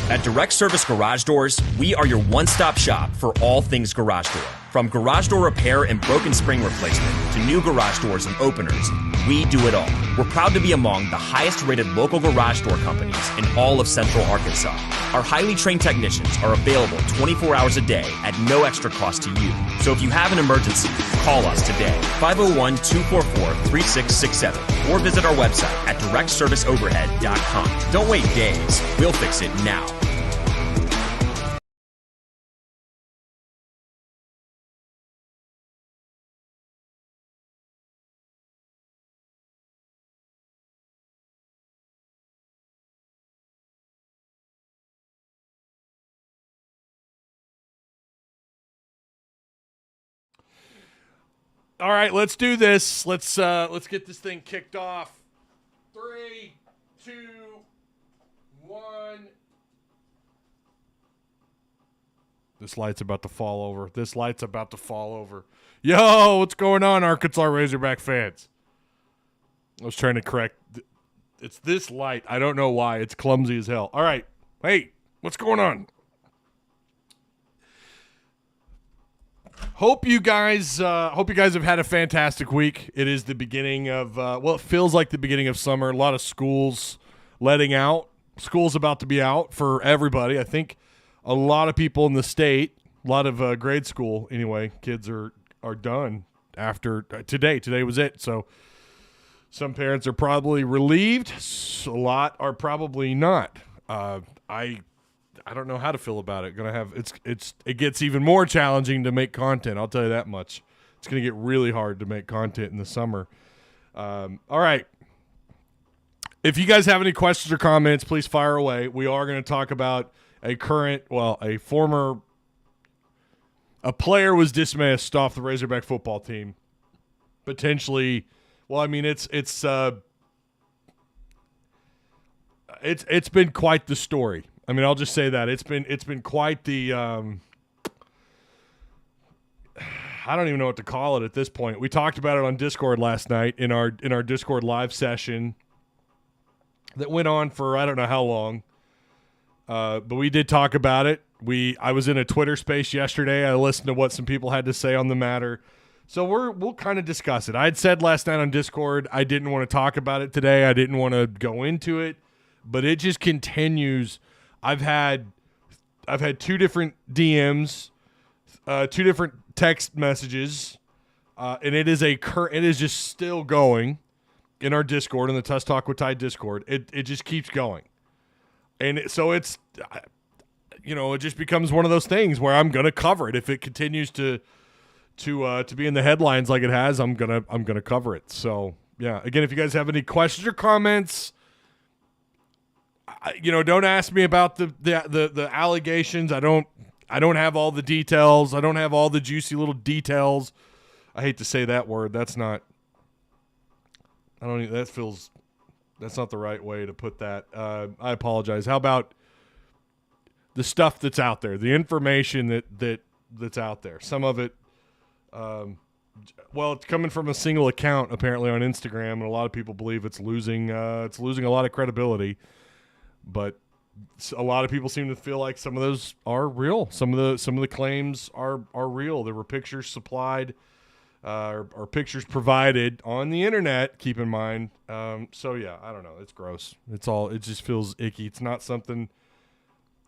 At Direct Service Garage Doors, we are your one-stop shop for all things garage door. From garage door repair and broken spring replacement to new garage doors and openers, we do it all. We're proud to be among the highest-rated local garage door companies in all of Central Arkansas. Our highly trained technicians are available 24 hours a day at no extra cost to you. So if you have an emergency, call us today, 501-244-3667, or visit our website at directserviceoverhead.com. Don't wait days. We'll fix it now. All right, let's do this. Let's get this thing kicked off. 3, 2, 1. This light's about to fall over. Yo, what's going on, Arkansas Razorback fans? I was trying to correct. It's this light. I don't know why. It's clumsy as hell. All right. Hey, what's going on? Hope you guys have had a fantastic week. It is the beginning of it feels like the beginning of summer. A lot of schools letting out. School's about to be out for everybody. I think a lot of people in the state, a lot of grade school anyway, kids are done after today. Today was it. So some parents are probably relieved. A lot are probably not. I don't know how to feel about it. It gets even more challenging to make content. I'll tell you that much. It's going to get really hard to make content in the summer. All right. If you guys have any questions or comments, please fire away. We are going to talk about a player was dismissed off the Razorback football team. Potentially, it's been quite the story. I mean, I'll just say that it's been quite the I don't even know what to call it at this point. We talked about it on Discord last night in our Discord live session that went on for I don't know how long, but we did talk about it. I was in a Twitter space yesterday. I listened to what some people had to say on the matter, so we'll kind of discuss it. I had said last night on Discord I didn't want to talk about it today. I didn't want to go into it, but it just continues. I've had 2 different DMs, 2 different text messages, and it is just still going in our Discord, in the Tuss Talk with Ty Discord. It just keeps going, and it just becomes one of those things where I'm gonna cover it if it continues to be in the headlines like it has. I'm gonna cover it. So yeah, again, if you guys have any questions or comments. Don't ask me about the allegations. I don't have all the details. I don't have all the juicy little details. I hate to say that word. That's not the right way to put that. I apologize. How about the stuff that's out there, the information that's out there? Some of it, it's coming from a single account apparently on Instagram, and a lot of people believe it's losing a lot of credibility. But a lot of people seem to feel like some of those are real. Some of the claims are real. There were pictures supplied or pictures provided on the internet. Keep in mind. So yeah, I don't know. It's gross. It just feels icky. It's not something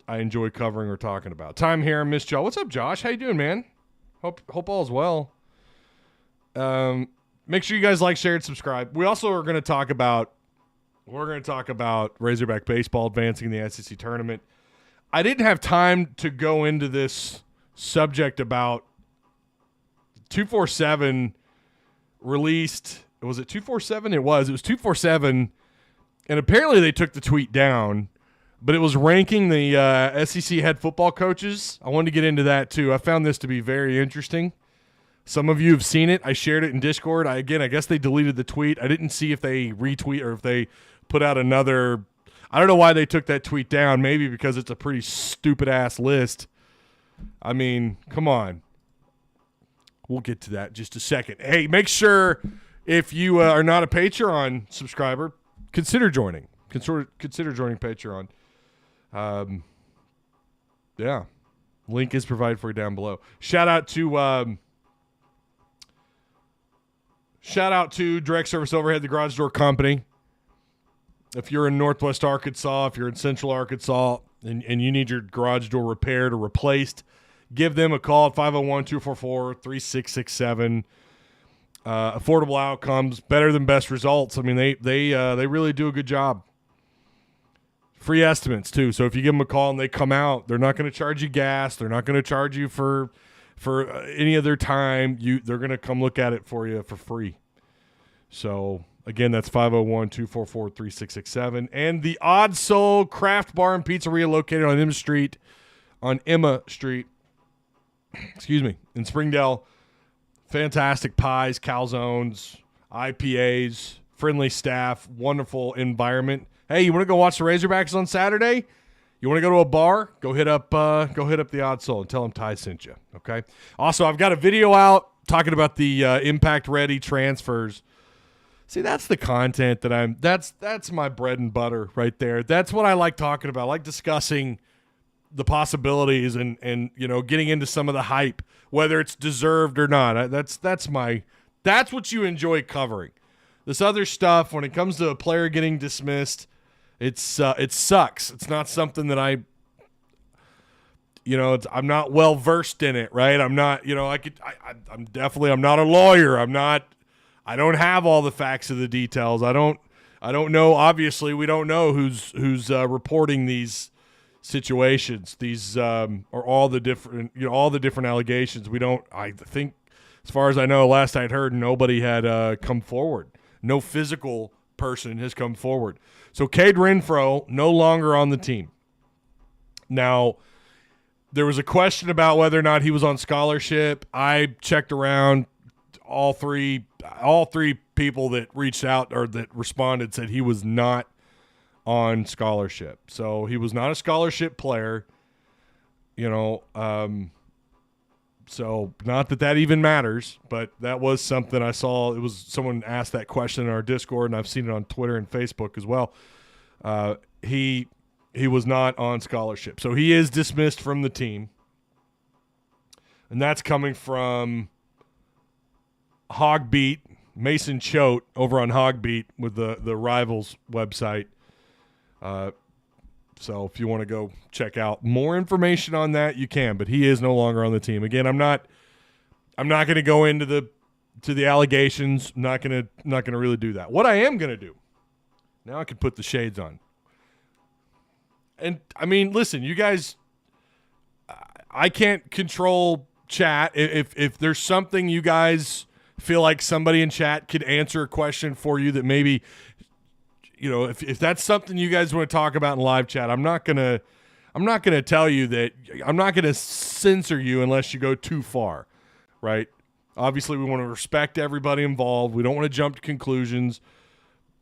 I enjoy covering or talking about. Time here, Miss Joe. What's up, Josh? How you doing, man? Hope all is well. Make sure you guys like, share, and subscribe. We also are going to talk about. We're going to talk about Razorback baseball advancing in the SEC tournament. I didn't have time to go into this subject about 247 released. Was it 247? It was 247, and apparently they took the tweet down, but it was ranking the SEC head football coaches. I wanted to get into that too. I found this to be very interesting. Some of you have seen it. I shared it in Discord. I guess they deleted the tweet. I didn't see if they retweet or if they put out another. I don't know why they took that tweet down. Maybe because it's a pretty stupid-ass list. I mean, come on. We'll get to that in just a second. Hey, make sure if you are not a Patreon subscriber, consider joining. Consider joining Patreon. Yeah. Link is provided for you down below. Shout out to Direct Service Overhead, the Garage Door Company. If you're in Northwest Arkansas, if you're in Central Arkansas, and you need your garage door repaired or replaced, give them a call at 501-244-3667. Affordable outcomes, better than best results. I mean, they really do a good job. Free estimates too. So if you give them a call and they come out, they're not going to charge you gas. They're not going to charge you for any of their time. They're going to come look at it for you for free. So again, that's 501-244-3667. And the Odd Soul Craft Bar and Pizzeria located on Emma Street, excuse me, in Springdale. Fantastic pies, calzones, IPAs, friendly staff, wonderful environment. Hey, you want to go watch the Razorbacks on Saturday? You want to go to a bar? Go hit up the Odd Soul and tell them Ty sent you. Okay. Also, I've got a video out talking about the Impact Ready transfers. See, that's the content that's my bread and butter right there. That's what I like talking about. I like discussing the possibilities and getting into some of the hype, whether it's deserved or not. That's what you enjoy covering. This other stuff, when it comes to a player getting dismissed, it sucks. It's not something that I'm not well versed in it, right? I'm not, I'm not a lawyer. I don't have all the facts of the details. I don't know. Obviously, we don't know who's reporting these situations, or all the different allegations. I think, as far as I know, last I'd heard, nobody had come forward. No physical person has come forward. So Cade Renfro no longer on the team. Now, there was a question about whether or not he was on scholarship. I checked around. All three people that reached out or that responded said he was not on scholarship. So he was not a scholarship player, so not that even matters, but that was something I saw. It was someone asked that question in our Discord, and I've seen it on Twitter and Facebook as well. He was not on scholarship. So he is dismissed from the team. And that's coming from Hogbeat, Mason Choate over on Hogbeat with the Rivals website. So if you want to go check out more information on that, you can. But he is no longer on the team. Again, I'm not going to go into the allegations. I'm not going to really do that. What I am going to do, now I can put the shades on. And I mean, listen, you guys, I can't control chat. If there's something you guys feel like somebody in chat could answer a question for you that maybe, if that's something you guys want to talk about in live chat, I'm not gonna tell you that. I'm not gonna censor you unless you go too far, right? Obviously, we want to respect everybody involved. We don't want to jump to conclusions.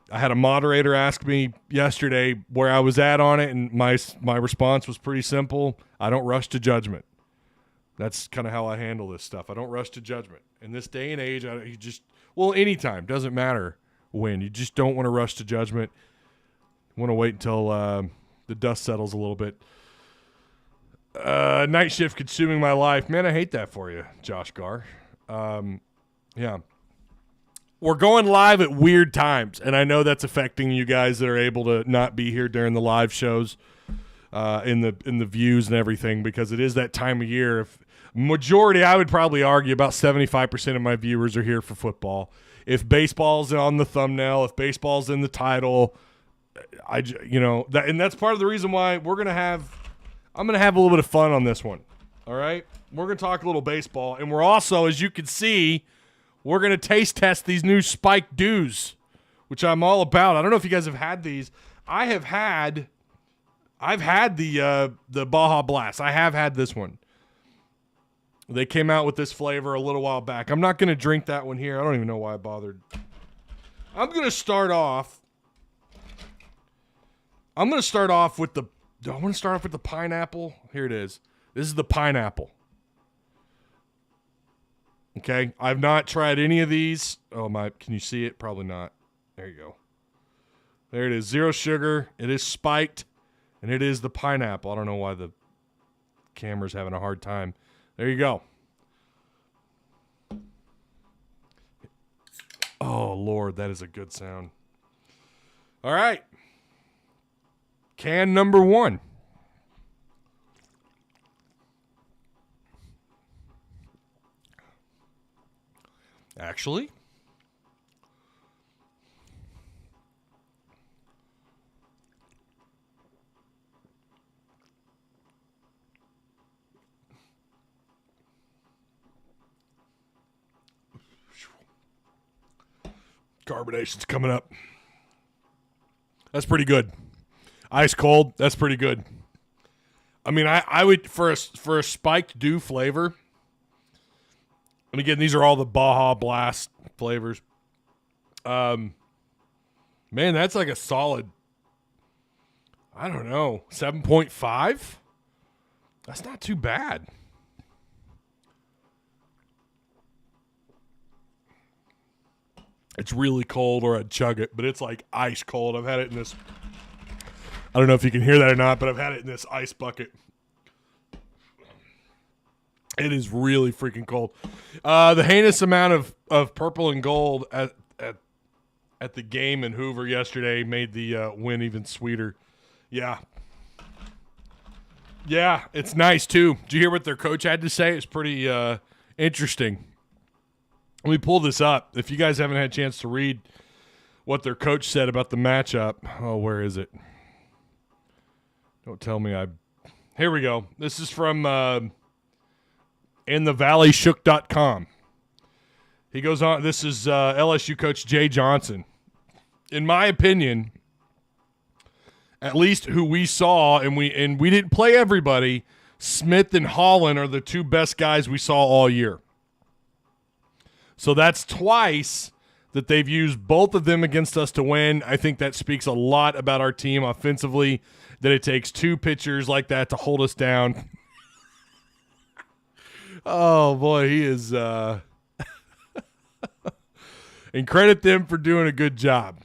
I had a moderator ask me yesterday where I was at on it, and my response was pretty simple. I don't rush to judgment. That's kind of how I handle this stuff. I don't rush to judgment. In this day and age, anytime, doesn't matter when. You just don't want to rush to judgment. You want to wait until the dust settles a little bit. Night shift consuming my life. Man, I hate that for you, Josh Garr. Yeah. We're going live at weird times, and I know that's affecting you guys that are able to not be here during the live shows, in the views and everything, because it is that time of year. If majority, I would probably argue about 75% of my viewers are here for football. If baseball's on the thumbnail, if baseball's in the title, and that's part of the reason why I'm going to have a little bit of fun on this one. All right. We're going to talk a little baseball, and we're also, as you can see, we're going to taste test these new Spike Dews, which I'm all about. I don't know if you guys have had these. I've had the Baja Blast. I have had this one. They came out with this flavor a little while back. I'm not going to drink that one here. I don't even know why I bothered. I'm going to start off with the pineapple. Here it is. This is the pineapple. Okay. I've not tried any of these. Oh my, can you see it? Probably not. There you go. There it is. 0 sugar. It is spiked. And it is the pineapple. I don't know why the camera's having a hard time. There you go. Oh, Lord, that is a good sound. All right. Can number 1. Actually, carbonation's coming up. That's pretty good. Ice cold, that's pretty good. I mean, I would, for a spiked dew flavor, and again, these are all the Baja Blast flavors. Man, that's like a solid, I don't know, 7.5? That's not too bad. It's really cold, or I'd chug it, but it's like ice cold. I've had it in this, I don't know if you can hear that or not, but I've had it in this ice bucket. It is really freaking cold. The heinous amount of purple and gold at the game in Hoover yesterday made the win even sweeter. Yeah. Yeah, it's nice, too. Did you hear what their coach had to say? It's pretty interesting. Let me pull this up. If you guys haven't had a chance to read what their coach said about the matchup. Oh, where is it? Don't tell me Here we go. This is from inthevalleyshook.com. He goes on. This is LSU coach Jay Johnson. In my opinion, at least who we saw, and we didn't play everybody, Smith and Holland are the 2 best guys we saw all year. So that's twice that they've used both of them against us to win. I think that speaks a lot about our team offensively, that it takes 2 pitchers like that to hold us down. Oh, boy, he is and credit them for doing a good job.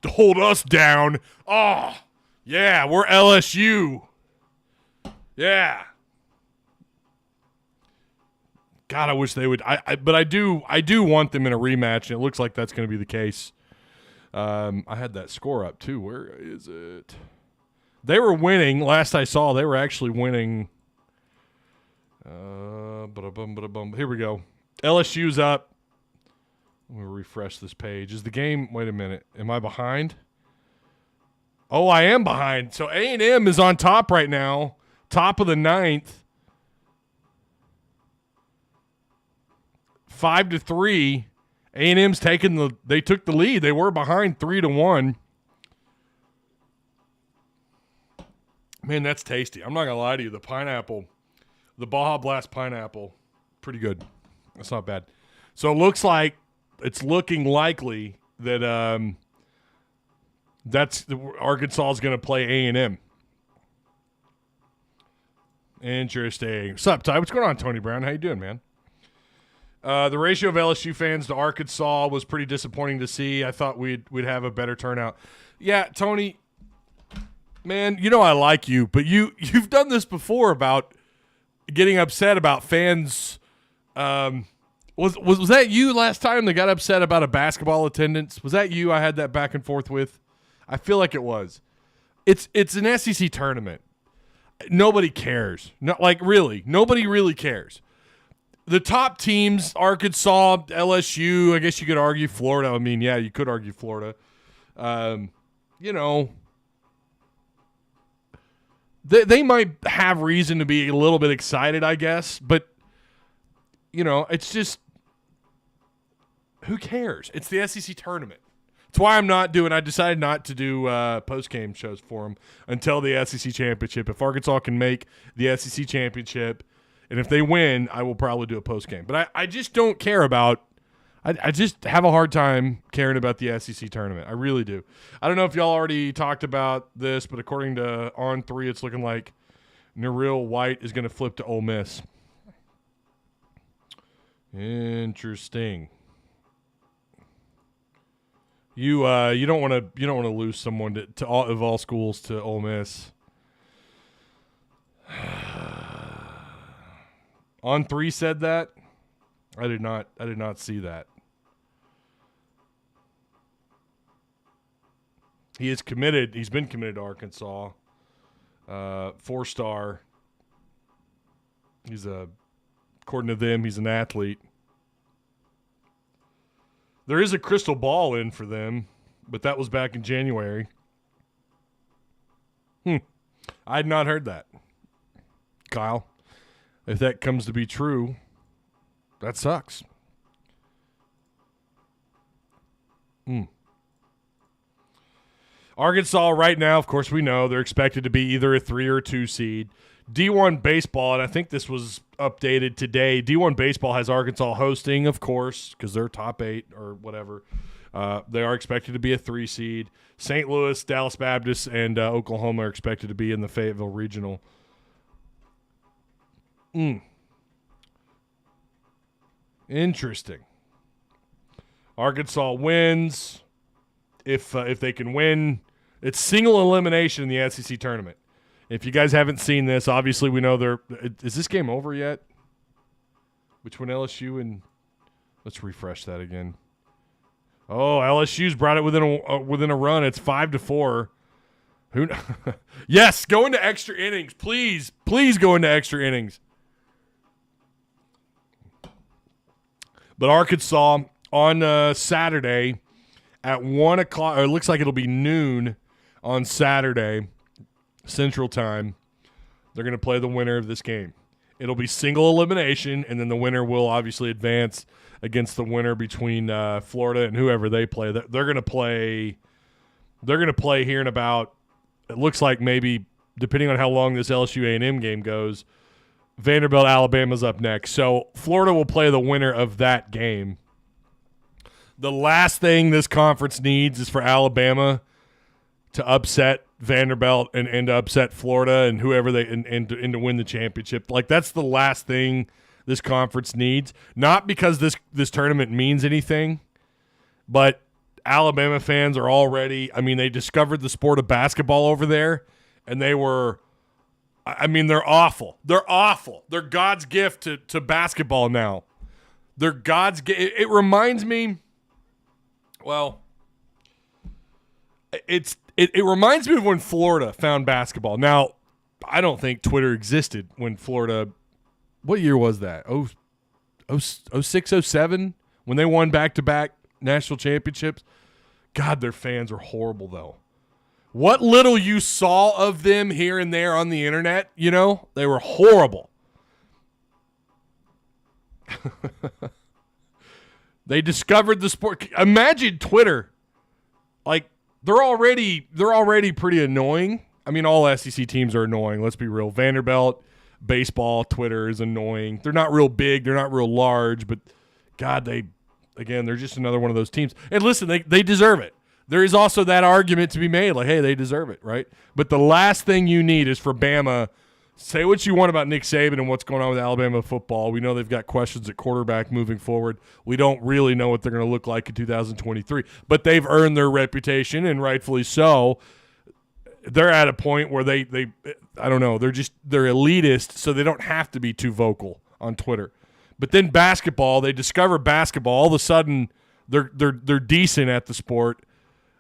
To hold us down. Oh, yeah, we're LSU. Yeah. God, I wish they would. But I do want them in a rematch, and it looks like that's going to be the case. I had that score up too. Where is it? They were winning. Last I saw, they were actually winning. Here we go. LSU's up. Let me refresh this page. Is the game? Wait a minute. Am I behind? Oh, I am behind. So A&M is on top right now. Top of the 9th. 5-3. A&M's they took the lead. They were behind 3-1. Man, that's tasty. I'm not going to lie to you. The pineapple, the Baja Blast pineapple, pretty good. That's not bad. So it looks like it's looking likely that Arkansas is going to play A&M. Interesting. What's up, Ty? What's going on, Tony Brown? How you doing, man? The ratio of LSU fans to Arkansas was pretty disappointing to see. I thought we'd have a better turnout. Yeah, Tony, man, you know I like you, but you've done this before about getting upset about fans. Was that you last time that got upset about a basketball attendance? Was that you I had that back and forth with? I feel like it was. It's an SEC tournament. Nobody cares. Really, nobody really cares. The top teams, Arkansas, LSU, I guess you could argue Florida. I mean, yeah, you could argue Florida. They might have reason to be a little bit excited, I guess. But, it's just, who cares? It's the SEC tournament. That's why I decided not to do post-game shows for them until the SEC championship. If Arkansas can make the SEC championship, and if they win, I will probably do a post-game. But I just don't care about – I just have a hard time caring about the SEC tournament. I really do. I don't know if y'all already talked about this, but according to On3, it's looking like Nareel White is going to flip to Ole Miss. Interesting. You don't want to lose someone to all schools to Ole Miss. On 3 said that. I did not see that. He is committed. He's been committed to Arkansas. 4-star. According to them, he's an athlete. There is a crystal ball in for them, but that was back in January. I had not heard that. Kyle, if that comes to be true, that sucks. Arkansas right now, of course, we know they're expected to be either a 3 or 2 seed. D1 baseball, and I think this was updated today. D1 baseball has Arkansas hosting, of course, because they're top 8 or whatever. They are expected to be a 3 seed. St. Louis, Dallas Baptist, and Oklahoma are expected to be in the Fayetteville Regional. Interesting. Arkansas wins. If they can win, it's single elimination in the SEC tournament. If you guys haven't seen this, obviously we know is this game over yet? Between LSU and let's refresh that again. Oh, LSU's brought it within a run. It's 5-4. Yes, go into extra innings, please go into extra innings. But Arkansas on Saturday at 1 o'clock, or it looks like it'll be noon on Saturday, Central Time. They're going to play the winner of this game. It'll be single elimination, and then the winner will obviously advance against the winner between Florida and whoever they play. They're going to play. They're going to play here in about. It looks like maybe depending on how long this LSU A&M game goes, Vanderbilt Alabama's up next. So Florida will play the winner of that game. The last thing this conference needs is for Alabama to upset Vanderbilt and to upset Florida and whoever and to win the championship. Like, that's the last thing this conference needs. Not because this tournament means anything, but Alabama fans are already, they discovered the sport of basketball over there, and they're awful. They're awful. They're God's gift to basketball now. They're God's gift. It reminds me, well, it reminds me of when Florida found basketball. Now, I don't think Twitter existed when Florida, what year was that? 06, 07? When they won back-to-back national championships? God, their fans are horrible, though. What little you saw of them here and there on the internet, they were horrible. They discovered the sport. Imagine Twitter. Like, they're already pretty annoying. All SEC teams are annoying. Let's be real. Vanderbilt, baseball, Twitter is annoying. They're not real big. They're not real large. But, God, they're just another one of those teams. And listen, they deserve it. There is also that argument to be made, like, hey, they deserve it, right? But the last thing you need is for Bama. Say what you want about Nick Saban and what's going on with Alabama football. We know they've got questions at quarterback moving forward. We don't really know what they're going to look like in 2023. But they've earned their reputation, and rightfully so. They're at a point where they I don't know, they're elitist, so they don't have to be too vocal on Twitter. But then basketball, they discover basketball. All of a sudden, they're decent at the sport.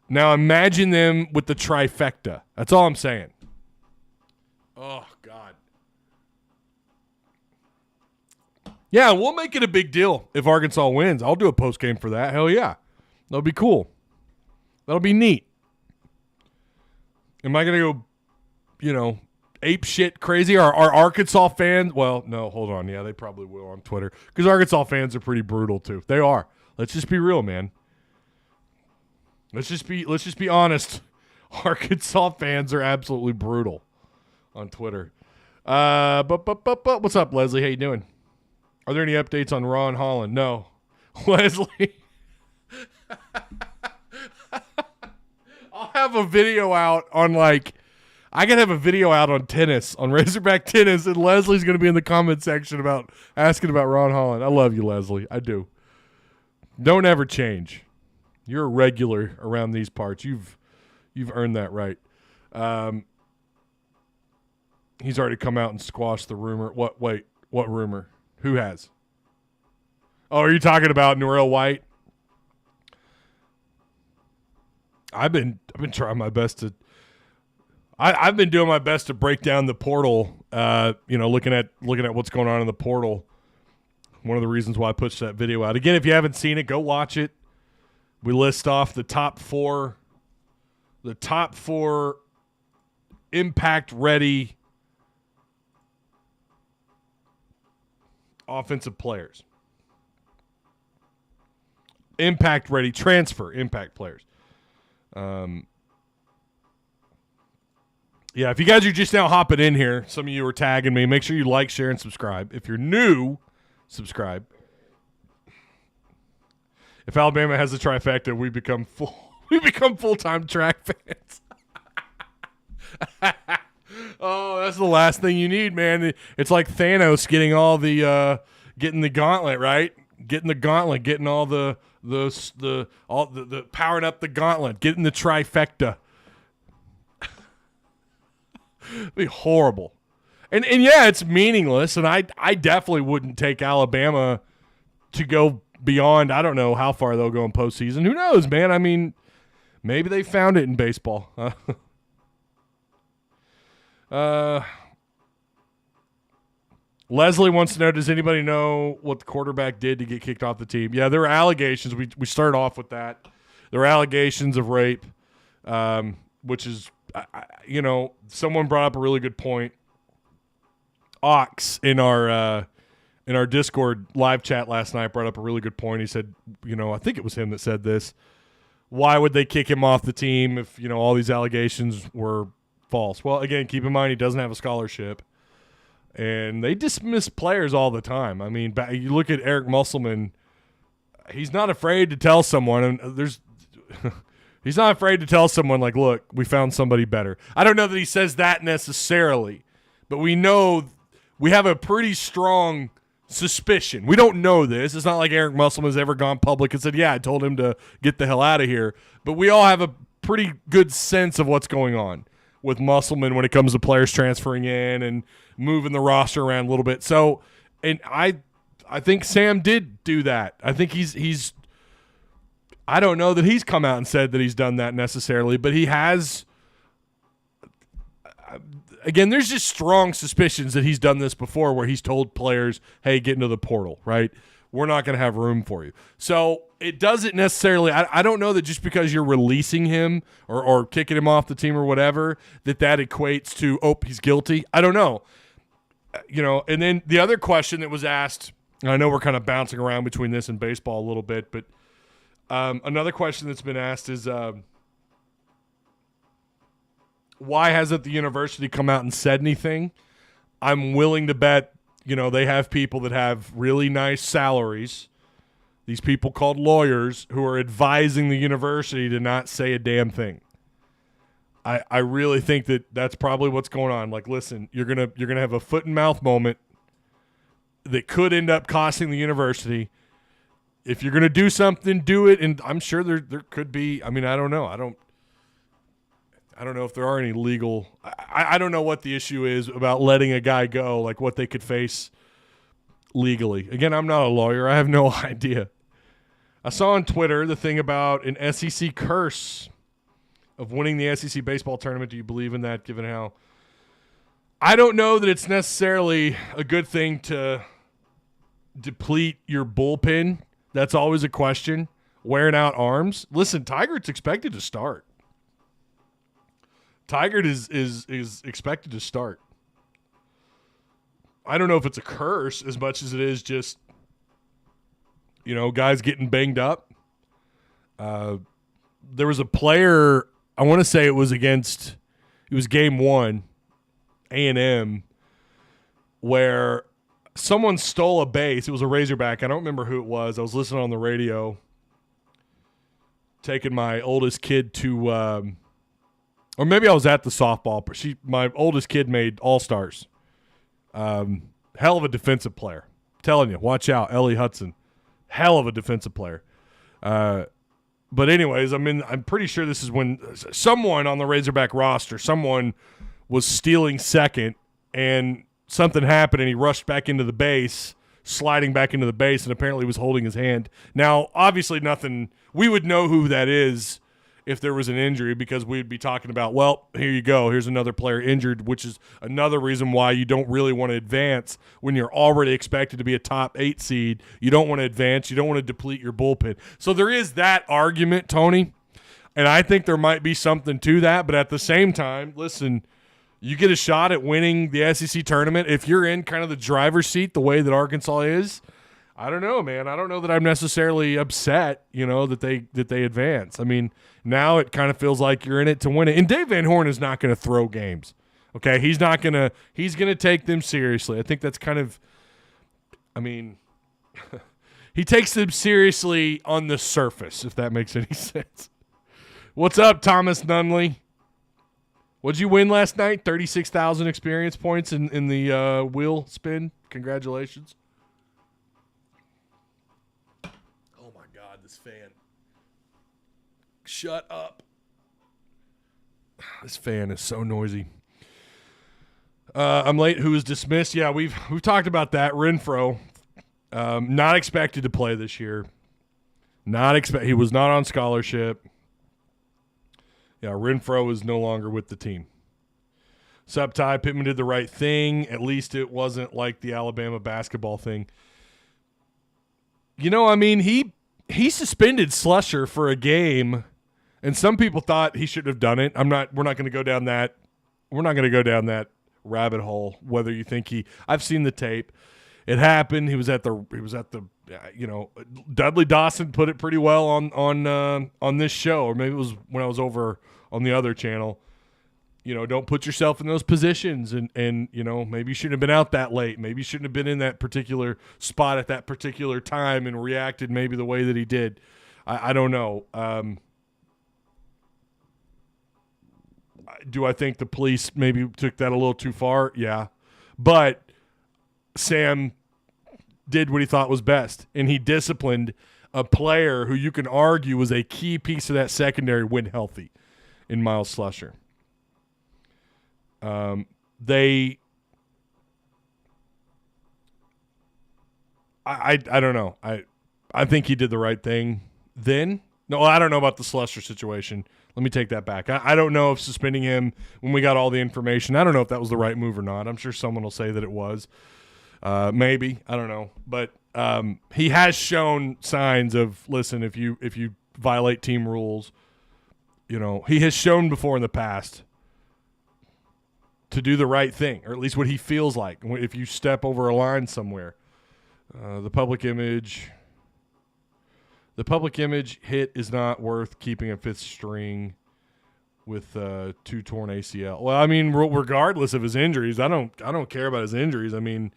Now imagine them with the trifecta. That's all I'm saying. Oh, God. Yeah, we'll make it a big deal if Arkansas wins. I'll do a post game for that. Hell yeah. That'll be cool. That'll be neat. Am I going to go, ape shit crazy? Are Arkansas fans? Well, no, hold on. Yeah, they probably will on Twitter because Arkansas fans are pretty brutal too. They are. Let's just be real, man. Let's just be honest. Arkansas fans are absolutely brutal on Twitter. But what's up, Leslie? How you doing? Are there any updates on Ron Holland? No. Leslie. I'll have a video out on I gotta have a video out on tennis, on Razorback tennis, and Leslie's gonna be in the comment section asking about Ron Holland. I love you, Leslie. I do. Don't ever change. You're a regular around these parts. You've earned that right. He's already come out and squashed the rumor. What rumor? Who has? Oh, are you talking about Norrell White? I've been trying my best to. I've been doing my best to break down the portal. Looking at what's going on in the portal. One of the reasons why I pushed that video out. Again, if you haven't seen it, go watch it. We list off the top four impact ready offensive players. Impact ready transfer impact players. Yeah, if you guys are just now hopping in here, some of you are tagging me. Make sure you like, share, and subscribe. If you're new, subscribe. If Alabama has a trifecta, we become full-time track fans. Oh, that's the last thing you need, man. It's like Thanos getting all the getting the gauntlet, right? Getting the gauntlet, getting all the powering up the gauntlet, getting the trifecta. It'd be horrible. And yeah, it's meaningless, and I definitely wouldn't take Alabama to go beyond, I don't know how far they'll go in postseason. Who knows, man? I mean, maybe they found it in baseball. Leslie wants to know, does anybody know what the quarterback did to get kicked off the team? Yeah, there were allegations. We start off with that. There were allegations of rape, which is, someone brought up a really good point. Ox in our Discord live chat last night brought up a really good point. He said, I think it was him that said this. Why would they kick him off the team if, all these allegations were false? Well, again, keep in mind he doesn't have a scholarship. And they dismiss players all the time. I mean, you look at Eric Musselman, he's not afraid to tell someone, and he's not afraid to tell someone, like, look, we found somebody better. I don't know that he says that necessarily, but we know we have a pretty strong suspicion. We don't know this. It's not like Eric Musselman has ever gone public and said, yeah, I told him to get the hell out of here. But we all have a pretty good sense of what's going on with Musselman when it comes to players transferring in and moving the roster around a little bit. So, and I think Sam did do that. I think he's I don't know that he's come out and said that he's done that necessarily, but he has. Again, there's just strong suspicions that he's done this before where he's told players, hey, get into the portal, right? We're not going to have room for you. So it doesn't necessarily – I don't know that just because you're releasing him or kicking him off the team or whatever that equates to, oh, he's guilty. I don't know. And then the other question that was asked, and I know we're kind of bouncing around between this and baseball a little bit, but another question that's been asked is why hasn't the university come out and said anything? I'm willing to bet, they have people that have really nice salaries, these people called lawyers, who are advising the university to not say a damn thing. I really think that's probably what's going on. Like, listen, you're gonna have a foot and mouth moment that could end up costing the university. If you're gonna do something, do it. And I'm sure there could be. I mean, I don't know. I don't know if there are any legal. I don't know what the issue is about letting a guy go. Like what they could face legally. Again, I'm not a lawyer. I have no idea. I saw on Twitter the thing about an SEC curse of winning the SEC baseball tournament. Do you believe in that, given how – I don't know that it's necessarily a good thing to deplete your bullpen. That's always a question. Wearing out arms. Listen, Tigard's expected to start. Tigard is expected to start. I don't know if it's a curse as much as it is just, guys getting banged up. There was a player – I want to say it was game 1, A&M, where someone stole a base. It was a Razorback. I don't remember who it was. I was listening on the radio, taking my oldest kid to or maybe I was at the softball. My oldest kid made All-Stars. Hell of a defensive player. I'm telling you, watch out, Ellie Hudson. Hell of a defensive player. But anyways, I'm pretty sure this is when someone on the Razorback roster, someone was stealing second and something happened, and he rushed back into the base, sliding back into the base, and apparently was holding his hand. Now, obviously nothing – we would know who that is if there was an injury because we'd be talking about, well, here you go. Here's another player injured, which is another reason why you don't really want to advance when you're already expected to be a top 8 seed. You don't want to advance. You don't want to deplete your bullpen. So there is that argument, Tony, and I think there might be something to that. But at the same time, listen, you get a shot at winning the SEC tournament. If you're in kind of the driver's seat the way that Arkansas is, I don't know, man. I don't know that I'm necessarily upset, that they advance. I mean, now it kind of feels like you're in it to win it. And Dave Van Horn is not going to throw games. Okay, he's going to take them seriously. I think that's kind of, he takes them seriously on the surface, if that makes any sense. What's up, Thomas Nunley? What'd you win last night? 36,000 experience points in the wheel spin. Congratulations. This fan. Shut up. This fan is so noisy. I'm late. Who was dismissed? Yeah, we've talked about that. Renfro, not expected to play this year. He was not on scholarship. Yeah, Renfro is no longer with the team. Sup, Ty? Pittman did the right thing. At least it wasn't like the Alabama basketball thing. He suspended Slusher for a game, and some people thought he shouldn't have done it. We're not going to go down that. We're not going to go down that rabbit hole. Whether you think I've seen the tape. It happened. He was at the. Dudley Dawson put it pretty well on this show, or maybe it was when I was over on the other channel. Don't put yourself in those positions, and maybe you shouldn't have been out that late. Maybe you shouldn't have been in that particular spot at that particular time and reacted maybe the way that he did. I don't know. Do I think the police maybe took that a little too far? Yeah. But Sam did what he thought was best, and he disciplined a player who you can argue was a key piece of that secondary when healthy in Miles Slusher. I don't know. I think he did the right thing then. No, I don't know about the Slusher situation. Let me take that back. I don't know if suspending him when we got all the information, I don't know if that was the right move or not. I'm sure someone will say that it was. Maybe. I don't know. But he has shown signs of, listen, if you violate team rules, he has shown before in the past to do the right thing, or at least what he feels like if you step over a line somewhere. The public image hit is not worth keeping a fifth string with 2 torn ACL. Well, regardless of his injuries, I don't care about his injuries. That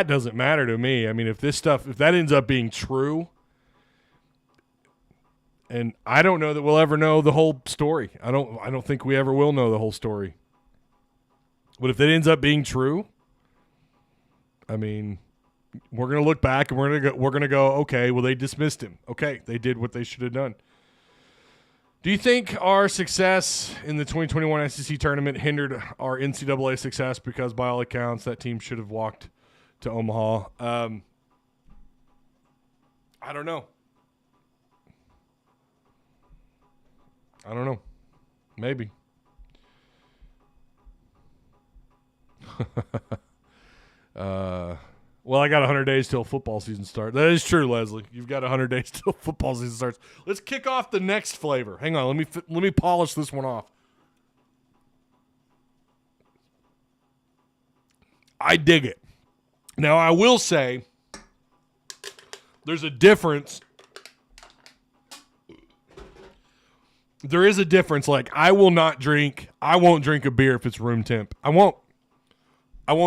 doesn't matter to me. If that ends up being true, and I don't know that we'll ever know the whole story. I don't think we ever will know the whole story. But if it ends up being true, we're going to look back and we're going to go, okay, well, they dismissed him. Okay, they did what they should have done. Do you think our success in the 2021 SEC tournament hindered our NCAA success because by all accounts that team should have walked to Omaha? I don't know. Maybe. Well, I got 100 days till football season starts. That is true, Leslie. You've got 100 days till football season starts. Let's kick off the next flavor. Hang on, let me polish this one off. I dig it. Now, I will say there's a difference. There is a difference. Like, I won't drink a beer if it's room temp. I won't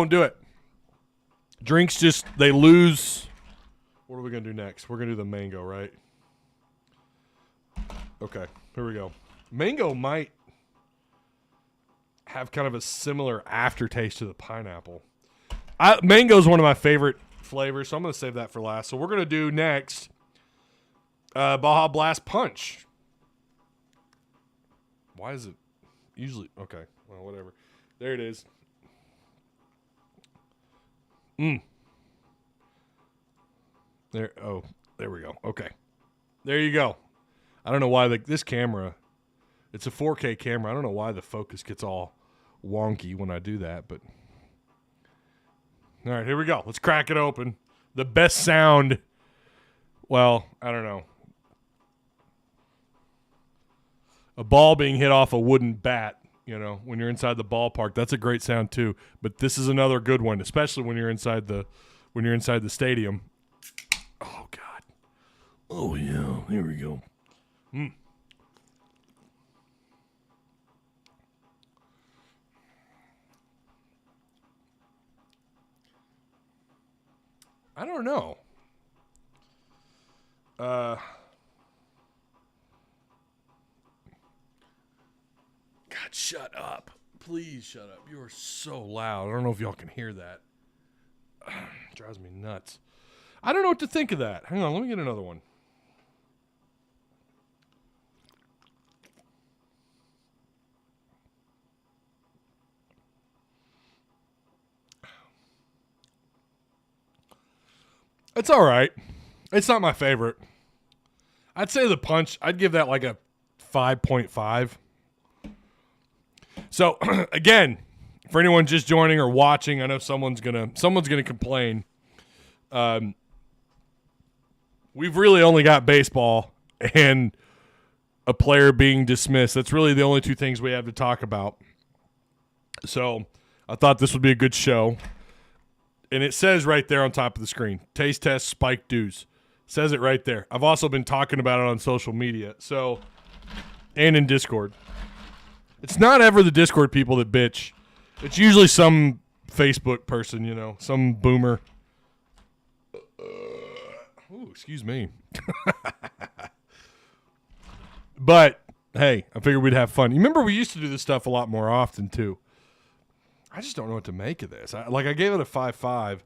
do it. Drinks just, they lose. What are we going to do next? We're going to do the mango, right? Okay, here we go. Mango might have kind of a similar aftertaste to the pineapple. Mango is one of my favorite flavors, so I'm going to save that for last. So we're going to do next Baja Blast Punch. Why is it? Usually, okay. Well, whatever. There it is. There. Oh, there we go. Okay. There you go. I don't know why this camera, it's a 4K camera. I don't know why the focus gets all wonky when I do that, but. All right, here we go. Let's crack it open. The best sound. Well, I don't know. A ball being hit off a wooden bat, when you're inside the ballpark, that's a great sound too. But this is another good one, especially when you're inside the stadium. Oh God. Oh yeah. Here we go. I don't know. God, shut up. Please shut up. You are so loud. I don't know if y'all can hear that. Drives me nuts. I don't know what to think of that. Hang on, let me get another one. It's all right. It's not my favorite. I'd say the punch, I'd give that like a 5.5. So, again, for anyone just joining or watching, I know someone's gonna complain. We've really only got baseball and a player being dismissed. That's really the only two things we have to talk about. So, I thought this would be a good show. And it says right there on top of the screen, taste test, spike dues. Says it right there. I've also been talking about it on social media. So, and in Discord. It's not ever the Discord people that bitch. It's usually some Facebook person, some boomer. Ooh, excuse me. But, hey, I figured we'd have fun. You remember we used to do this stuff a lot more often, too. I just don't know what to make of this. I gave it a 5.5.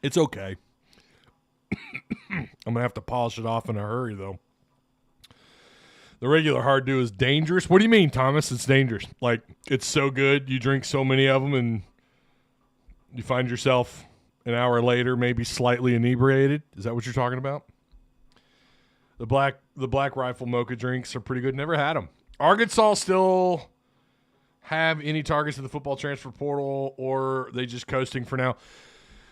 It's okay. I'm going to have to polish it off in a hurry, though. The regular hard dew is dangerous. What do you mean, Thomas? It's dangerous. Like, it's so good, you drink so many of them, and you find yourself an hour later maybe slightly inebriated? Is that what you're talking about? The Black Rifle Mocha drinks are pretty good. Never had them. Arkansas still have any targets in the football transfer portal, or are they just coasting for now?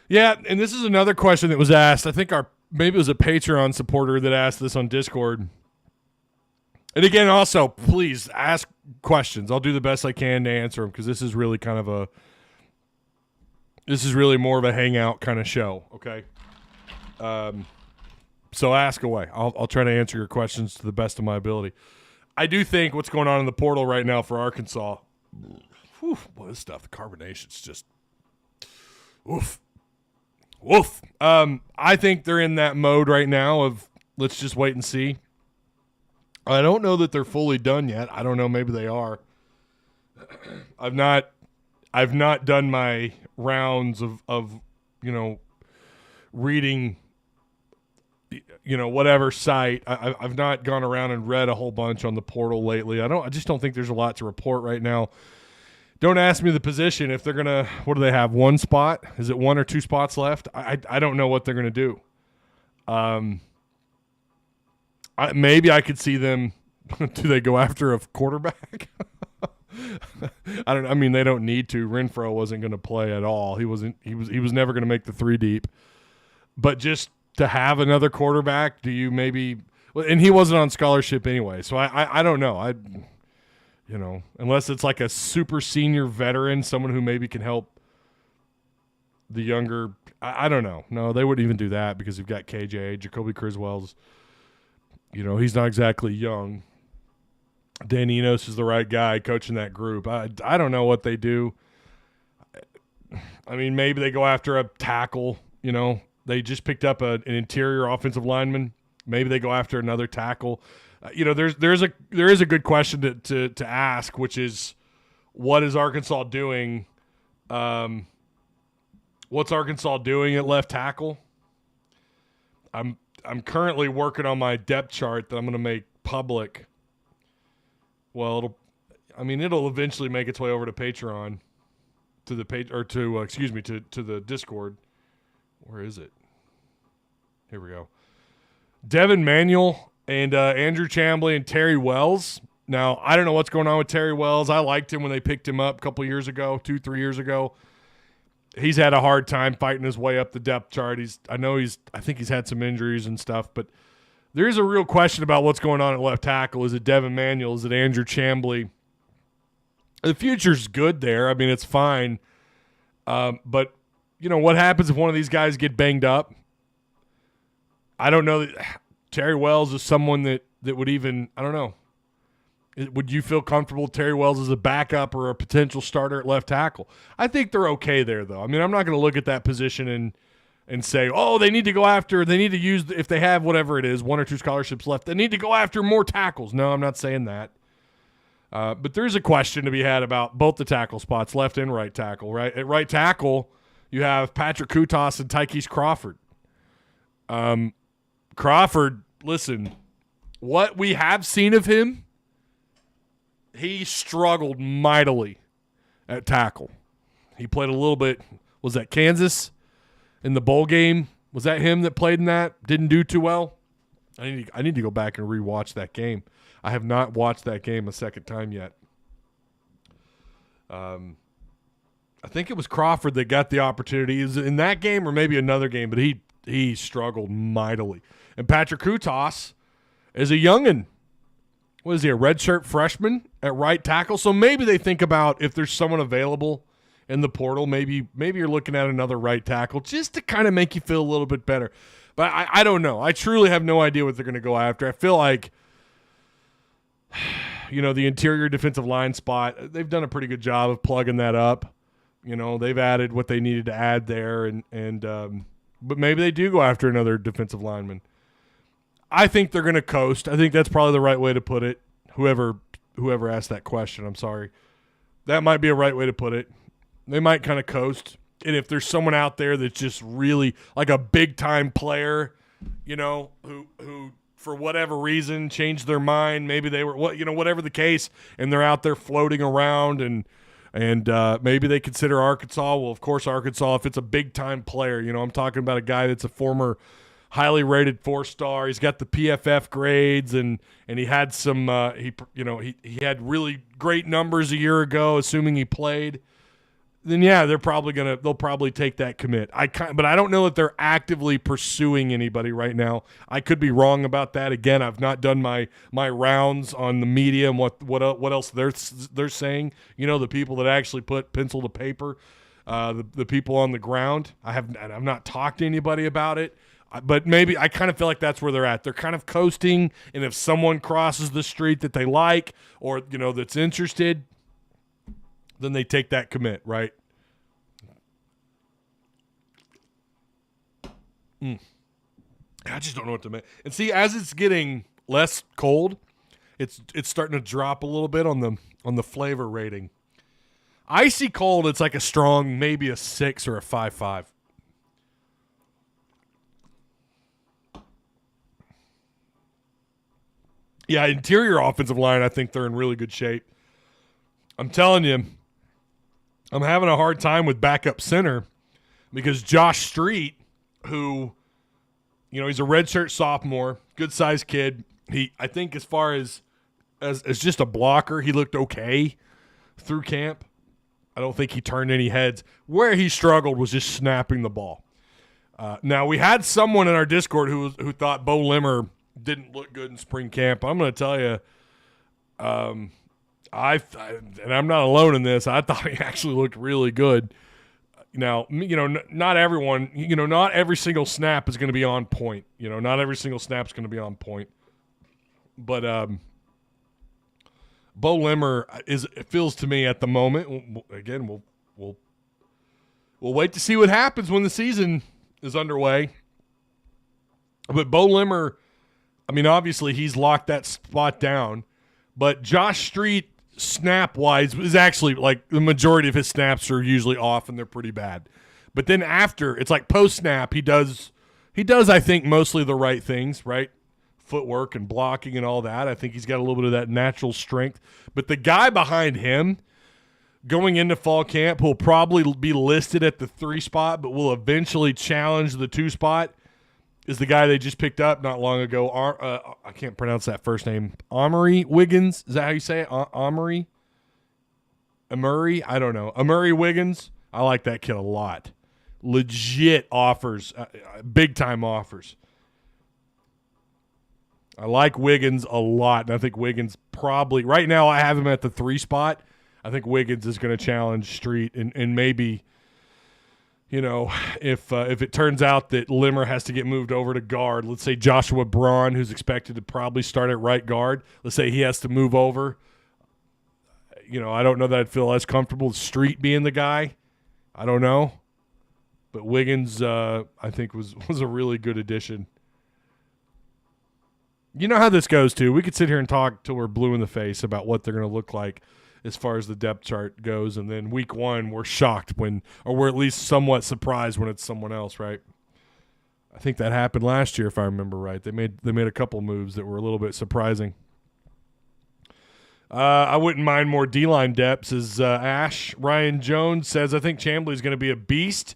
Yeah, and this is another question that was asked. I think maybe it was a Patreon supporter that asked this on Discord. And again, also, please ask questions. I'll do the best I can to answer them because this is really more of a hangout kind of show, okay? So ask away. I'll try to answer your questions to the best of my ability. I do think what's going on in the portal right now for Arkansas, boy, this stuff, the carbonation's just, oof. I think they're in that mode right now of let's just wait and see. I don't know that they're fully done yet. I don't know. Maybe they are. I've not done my rounds of reading, whatever site. I've not gone around and read a whole bunch on the portal lately. I just don't think there's a lot to report right now. Don't ask me the position if they're gonna. What do they have? One spot? Is it one or two spots left? I don't know what they're gonna do. Maybe I could see them. Do they go after a quarterback? I don't know. I mean, they don't need to. Renfro wasn't going to play at all. He was never going to make the 3 deep. But just to have another quarterback, do you maybe? And he wasn't on scholarship anyway, so I don't know. Unless it's like a super senior veteran, someone who maybe can help the younger. I don't know. No, they wouldn't even do that because you've got KJ, Jacoby Criswell's. He's not exactly young. Dan Enos is the right guy coaching that group. I don't know what they do. I mean, maybe they go after a tackle. They just picked up an interior offensive lineman. Maybe they go after another tackle. There is a good question to ask, which is, what is Arkansas doing? What's Arkansas doing at left tackle? I'm currently working on my depth chart that I'm going to make public. Well, it'll eventually make its way over to Patreon, to the to the Discord. Where is it? Here we go. Devin Manuel and Andrew Chambly and Terry Wells. Now, I don't know what's going on with Terry Wells. I liked him when they picked him up a couple years ago, 2-3 years ago. He's had a hard time fighting his way up the depth chart. I think he's had some injuries and stuff, but there is a real question about what's going on at left tackle. Is it Devin Manuel? Is it Andrew Chambly? The future's good there. I mean, it's fine. But, what happens if one of these guys get banged up? I don't know. Terry Wells is someone that would even, I don't know. Would you feel comfortable Terry Wells as a backup or a potential starter at left tackle? I think they're okay there, though. I mean, I'm not going to look at that position and say, oh, they need to use, if they have whatever it is, 1 or 2 scholarships left, they need to go after more tackles. No, I'm not saying that. But there's a question to be had about both the tackle spots, left and right tackle, right? At right tackle, you have Patrick Kutas and Tykees Crawford. Crawford, listen, what we have seen of him, he struggled mightily at tackle. He played a little bit, was that Kansas in the bowl game? Was that him that played in that? Didn't do too well? I need to go back and rewatch that game. I have not watched that game a second time yet. I think it was Crawford that got the opportunity. Is it in that game or maybe another game? But he struggled mightily. And Patrick Kutas is a youngin'. What is he, a redshirt freshman at right tackle? So maybe they think about if there's someone available in the portal, maybe you're looking at another right tackle just to kind of make you feel a little bit better. But I don't know. I truly have no idea what they're going to go after. I feel like, the interior defensive line spot, they've done a pretty good job of plugging that up. They've added what they needed to add there, but maybe they do go after another defensive lineman. I think they're going to coast. I think that's probably the right way to put it. Whoever asked that question, I'm sorry. That might be a right way to put it. They might kind of coast. And if there's someone out there that's just really like a big-time player, who for whatever reason changed their mind, maybe they were whatever the case, and they're out there floating around and maybe they consider Arkansas. Well, of course, Arkansas, if it's a big-time player, I'm talking about a guy that's a former highly rated 4-star. He's got the PFF grades, and he had some. He had really great numbers a year ago, assuming he played. Then yeah, they'll probably take that commit. But I don't know that they're actively pursuing anybody right now. I could be wrong about that. Again, I've not done my rounds on the media and what else they're saying. The people that actually put pencil to paper, the people on the ground. I've not talked to anybody about it. But maybe I kind of feel like that's where they're at. They're kind of coasting, and if someone crosses the street that they like or, that's interested, then they take that commit, right? I just don't know what to make. And see, as it's getting less cold, it's starting to drop a little bit on the flavor rating. Icy cold, it's like a strong, maybe a 6 or a 5.5. Yeah, interior offensive line, I think they're in really good shape. I'm telling you, I'm having a hard time with backup center because Josh Street, who, he's a redshirt sophomore, good-sized kid. I think as far as just a blocker, he looked okay through camp. I don't think he turned any heads. Where he struggled was just snapping the ball. Now, we had someone in our Discord who thought Bo Limmer didn't look good in spring camp. I'm going to tell you, and I'm not alone in this, I thought he actually looked really good. Now, not everyone, not every single snap is going to be on point. Not every single snap is going to be on point. But Bo Limmer it feels to me at the moment. Again, we'll wait to see what happens when the season is underway. But Bo Limmer, obviously he's locked that spot down. But Josh Street, snap-wise, is actually like the majority of his snaps are usually off and they're pretty bad. But then after, it's like post-snap, he He does, I think, mostly the right things, right? Footwork and blocking and all that. I think he's got a little bit of that natural strength. But the guy behind him going into fall camp will probably be listed at the 3 spot, but will eventually challenge the 2 spot is the guy they just picked up not long ago. I can't pronounce that first name. Amory Wiggins. Is that how you say it? Amory? I don't know. Amory Wiggins. I like that kid a lot. Legit offers, big-time offers. I like Wiggins a lot, and I think Wiggins probably – right now I have him at the 3 spot. I think Wiggins is going to challenge Street, and maybe, if it turns out that Limmer has to get moved over to guard, let's say Joshua Braun, who's expected to probably start at right guard, let's say he has to move over. I don't know that I'd feel as comfortable with Street being the guy. I don't know. But Wiggins, I think, was a really good addition. You know how this goes, too. We could sit here and talk till we're blue in the face about what they're going to look like as far as the depth chart goes, and then week 1 we're shocked or we're at least somewhat surprised when it's someone else, right? I think that happened last year, if I remember right. They made a couple moves that were a little bit surprising. I wouldn't mind more D-line depths, as Ash Ryan Jones says. I think Chambly's going to be a beast,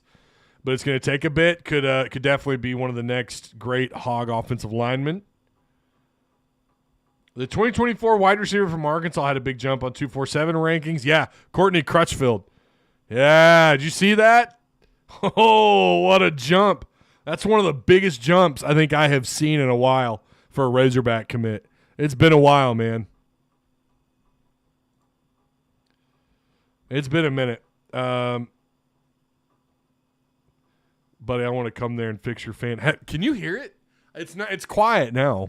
but it's going to take a bit. Could definitely be one of the next great Hog offensive linemen. The 2024 wide receiver from Arkansas had a big jump on 247 rankings. Yeah, Courtney Crutchfield. Yeah, did you see that? Oh, what a jump. That's one of the biggest jumps I think I have seen in a while for a Razorback commit. It's been a while, man. It's been a minute. Buddy, I want to come there and fix your fan. Can you hear it? It's quiet now.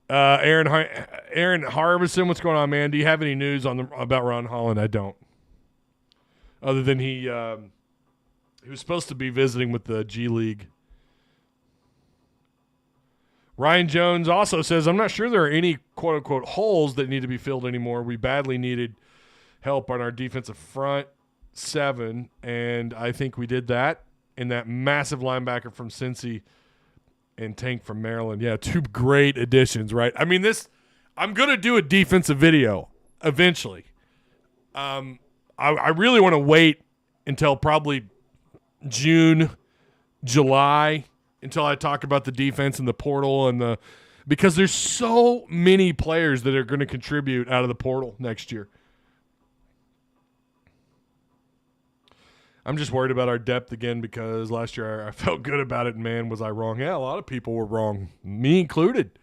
Aaron Harbison, what's going on, man? Do you have any news about Ron Holland? I don't. Other than he was supposed to be visiting with the G League. Ryan Jones also says, I'm not sure there are any quote-unquote holes that need to be filled anymore. We badly needed help on our defensive front 7, and I think we did that. And that massive linebacker from Cincy and Tank from Maryland. Yeah, 2 great additions, right? I mean, I'm going to do a defensive video eventually. I really want to wait until probably June, July, until I talk about the defense and the portal because there's so many players that are going to contribute out of the portal next year. I'm just worried about our depth again because last year I felt good about it, and man, was I wrong. Yeah, a lot of people were wrong, me included.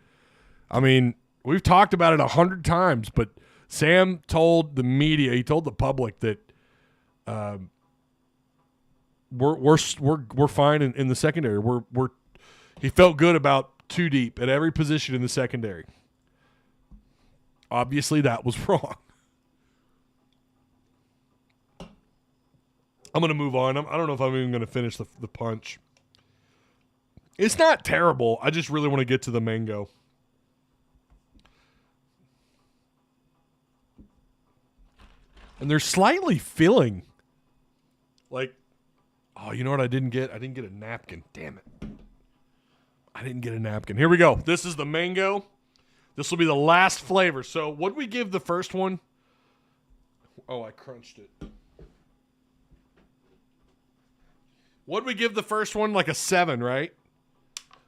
I mean, we've talked about it 100 times, but Sam told the media, he told the public that we're fine in the secondary. He felt good about 2 deep at every position in the secondary. Obviously, that was wrong. I'm going to move on. I don't know if I'm even going to finish the punch. It's not terrible. I just really want to get to the mango. And they're slightly filling. Like, oh, you know what I didn't get? I didn't get a napkin. Damn it. I didn't get a napkin. Here we go. This is the mango. This will be the last flavor. So what did we give the first one? Oh, I crunched it. What did we give the first one? Like a 7, right?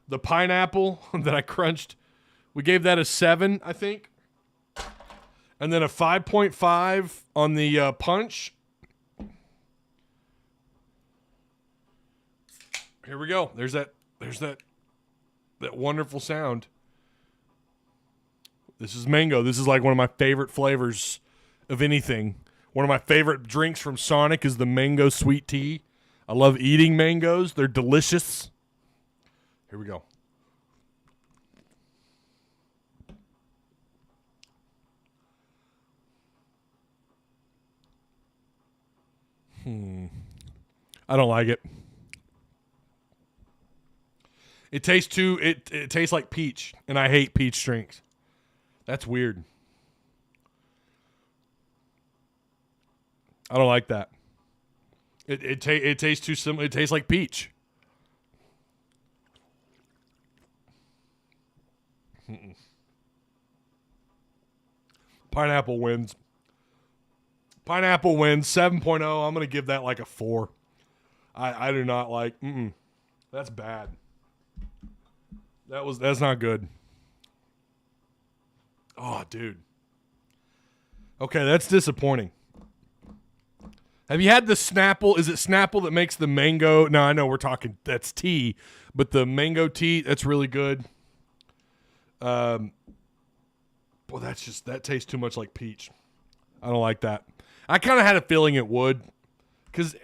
The pineapple that I crunched, we gave that a 7, I think. And then a 5.5 on the punch. Here we go. There's that wonderful sound. This is mango. This is like one of my favorite flavors of anything. One of my favorite drinks from Sonic is the mango sweet tea. I love eating mangoes. They're delicious. Here we go. I don't like it. It tastes it tastes like peach, and I hate peach drinks. That's weird. I don't like that. It tastes too similar. It tastes like peach. Pineapple wins. Pineapple wins 7.0. I'm going to give that like a 4. I do not like. That's bad. That's not good. Oh, dude. Okay, that's disappointing. Have you had the Snapple? Is it Snapple that makes the mango? No, I know we're talking, that's tea, but the mango tea, that's really good. Well, that tastes too much like peach. I don't like that. I kind of had a feeling it would, because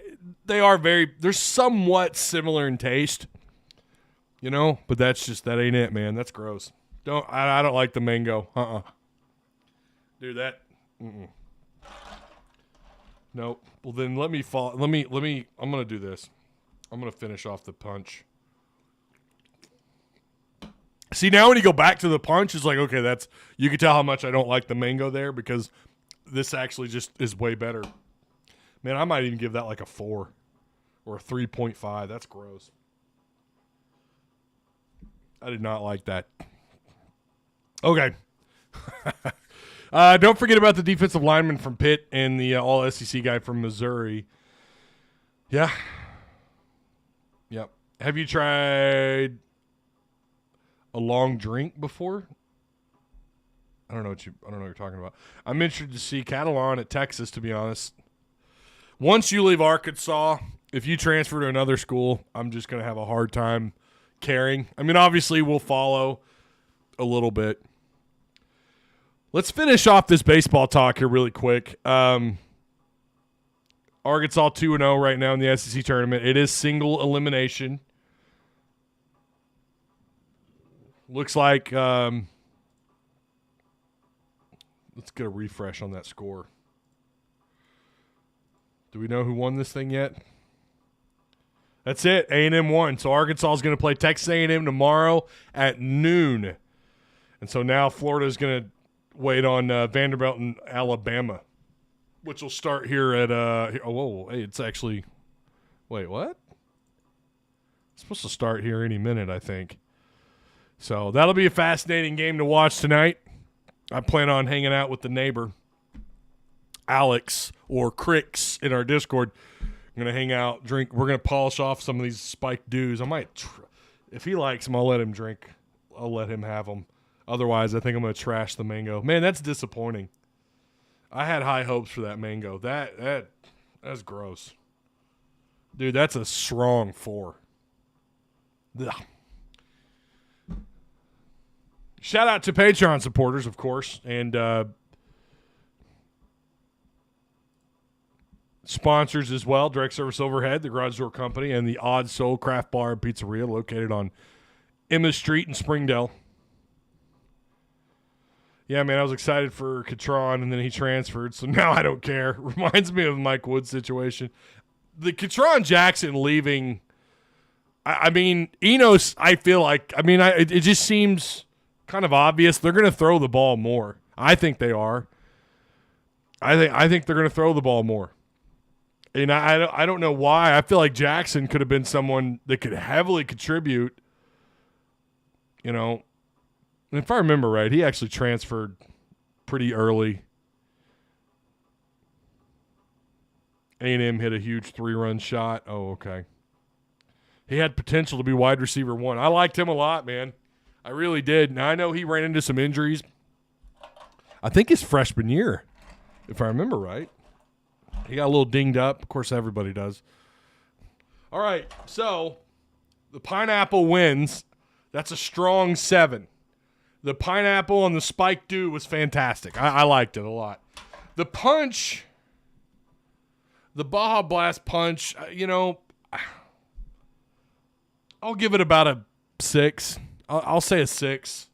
they're somewhat similar in taste, but that ain't it, man. That's gross. I don't like the mango. Dude, nope. Well, then let me, I'm going to do this. I'm going to finish off the punch. See, now when you go back to the punch, it's like, okay, you can tell how much I don't like the mango there, because this actually just is way better. Man, I might even give that like a 4 or a 3.5. That's gross. I did not like that. Okay. Don't forget about the defensive lineman from Pitt and the all-SEC guy from Missouri. Yeah. Yep. Have you tried a long drink before? I don't know what you're talking about. I'm interested to see Kel'el at Texas, to be honest. Once you leave Arkansas, if you transfer to another school, I'm just going to have a hard time caring. I mean, obviously, we'll follow a little bit. Let's finish off this baseball talk here really quick. Arkansas 2-0 right now in the SEC tournament. It is single elimination. Looks like let's get a refresh on that score. Do we know who won this thing yet? That's it. A&M won. So Arkansas is going to play Texas A&M tomorrow at noon. And so now Florida is going to wait on Vanderbilt and Alabama, which will start here at it's actually, wait, what? It's supposed to start here any minute, I think. So that'll be a fascinating game to watch tonight. I plan on hanging out with the neighbor, Alex, or Cricks, in our Discord. I'm going to hang out, drink. We're going to polish off some of these spiked dews. I might, if he likes them, I'll let him drink. I'll let him have them. Otherwise, I think I'm going to trash the mango. Man, that's disappointing. I had high hopes for that mango. That's gross. Dude, that's a strong 4. Ugh. Shout out to Patreon supporters, of course, and sponsors as well. Direct Service Overhead, the Garage Door Company, and the Odd Soul Craft Bar and Pizzeria located on Emma Street in Springdale. Yeah, man, I was excited for Catron, and then he transferred, so now I don't care. Reminds me of Mike Wood's situation. The Catron Jackson leaving, I mean, Enos, I feel like, it just seems kind of obvious. They're going to throw the ball more. I think they are. I think they're going to throw the ball more. And I don't know why. I feel like Jackson could have been someone that could heavily contribute. And if I remember right, he actually transferred pretty early. A&M hit a huge 3-run shot. Oh, okay. He had potential to be wide receiver 1. I liked him a lot, man. I really did. Now, I know he ran into some injuries. I think his freshman year, if I remember right. He got a little dinged up. Of course, everybody does. All right, so the pineapple wins. That's a strong 7. The pineapple on the spiked dew was fantastic. I liked it a lot. The punch, the Baja Blast punch, I'll give it about a 6. I'll say a 6.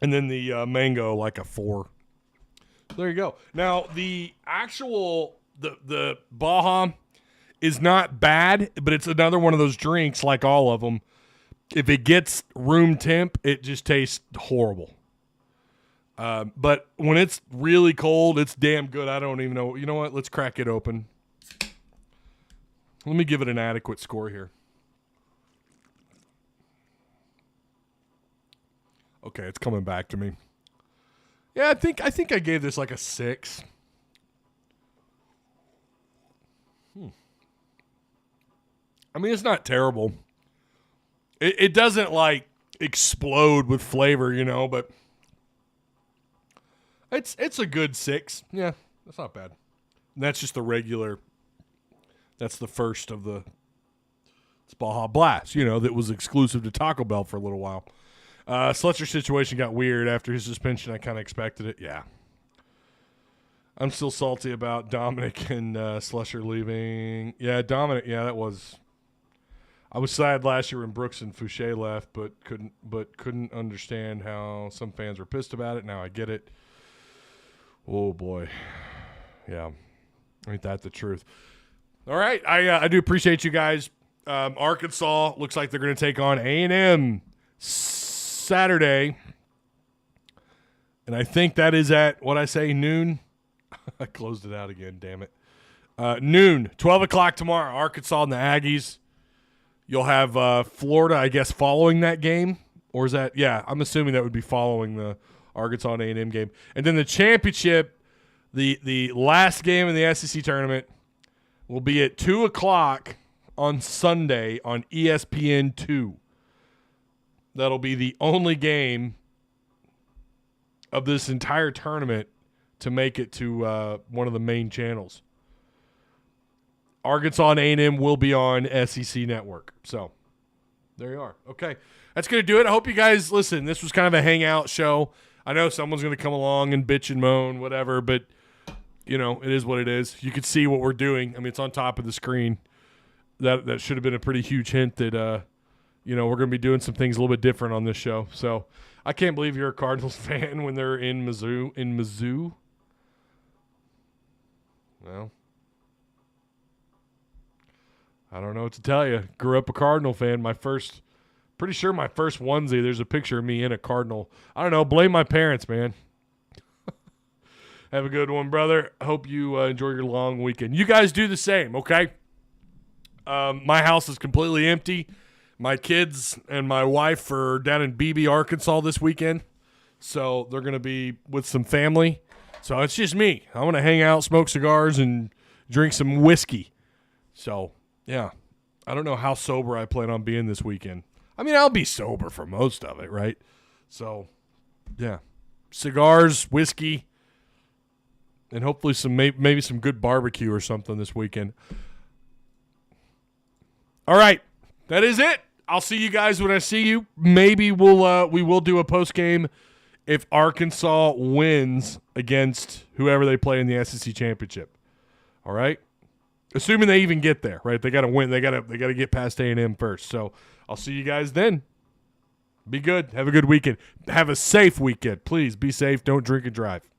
And then the mango, like a 4. There you go. Now, the actual, the Baja is not bad, but it's another one of those drinks, like all of them. If it gets room temp, it just tastes horrible. But when it's really cold, it's damn good. I don't even know. You know what? Let's crack it open. Let me give it an adequate score here. Okay, it's coming back to me. Yeah, I think I gave this like a 6. I mean, it's not terrible. It doesn't like explode with flavor, but it's a good 6. Yeah, that's not bad. And that's just the regular. That's the first of the Baja Blast, that was exclusive to Taco Bell for a little while. Slusher's situation got weird after his suspension. I kind of expected it. Yeah. I'm still salty about Dominic and Slusher leaving. Yeah, Dominic. Yeah, that was. I was sad last year when Brooks and Fouché left, but couldn't understand how some fans were pissed about it. Now I get it. Oh boy. Yeah. Ain't that the truth? All right. I do appreciate you guys. Arkansas looks like they're going to take on A&M Saturday. And I think that is at, noon? I closed it out again, damn it. Noon, 12 o'clock tomorrow, Arkansas and the Aggies. You'll have Florida, I guess, following that game. Or is that, yeah, I'm assuming that would be following the Arkansas and A&M game. And then the championship, the last game in the SEC tournament, will be at 2 o'clock on Sunday on ESPN2. That'll be the only game of this entire tournament to make it to one of the main channels. Arkansas and A&M will be on SEC Network. So, there you are. Okay, that's going to do it. I hope you guys, listen, this was kind of a hangout show. I know someone's going to come along and bitch and moan, whatever, but, it is what it is. You can see what we're doing. I mean, it's on top of the screen. That should have been a pretty huge hint that, we're going to be doing some things a little bit different on this show. So, I can't believe you're a Cardinals fan when they're in Mizzou. Well, I don't know what to tell you. Grew up a Cardinal fan. Pretty sure my first onesie, there's a picture of me in a Cardinal. I don't know. Blame my parents, man. Have a good one, brother. Hope you enjoy your long weekend. You guys do the same, okay? My house is completely empty. My kids and my wife are down in Beebe, Arkansas this weekend. So they're going to be with some family. So it's just me. I want to hang out, smoke cigars, and drink some whiskey. So, yeah. I don't know how sober I plan on being this weekend. I mean, I'll be sober for most of it, right? So, yeah. Cigars, whiskey, and hopefully maybe some good barbecue or something this weekend. All right. That is it. I'll see you guys when I see you. Maybe we will do a post game if Arkansas wins against whoever they play in the SEC championship. All right? Assuming they even get there, right? They got to win. They got to get past A&M first. So, I'll see you guys then. Be good. Have a good weekend. Have a safe weekend. Please be safe. Don't drink and drive.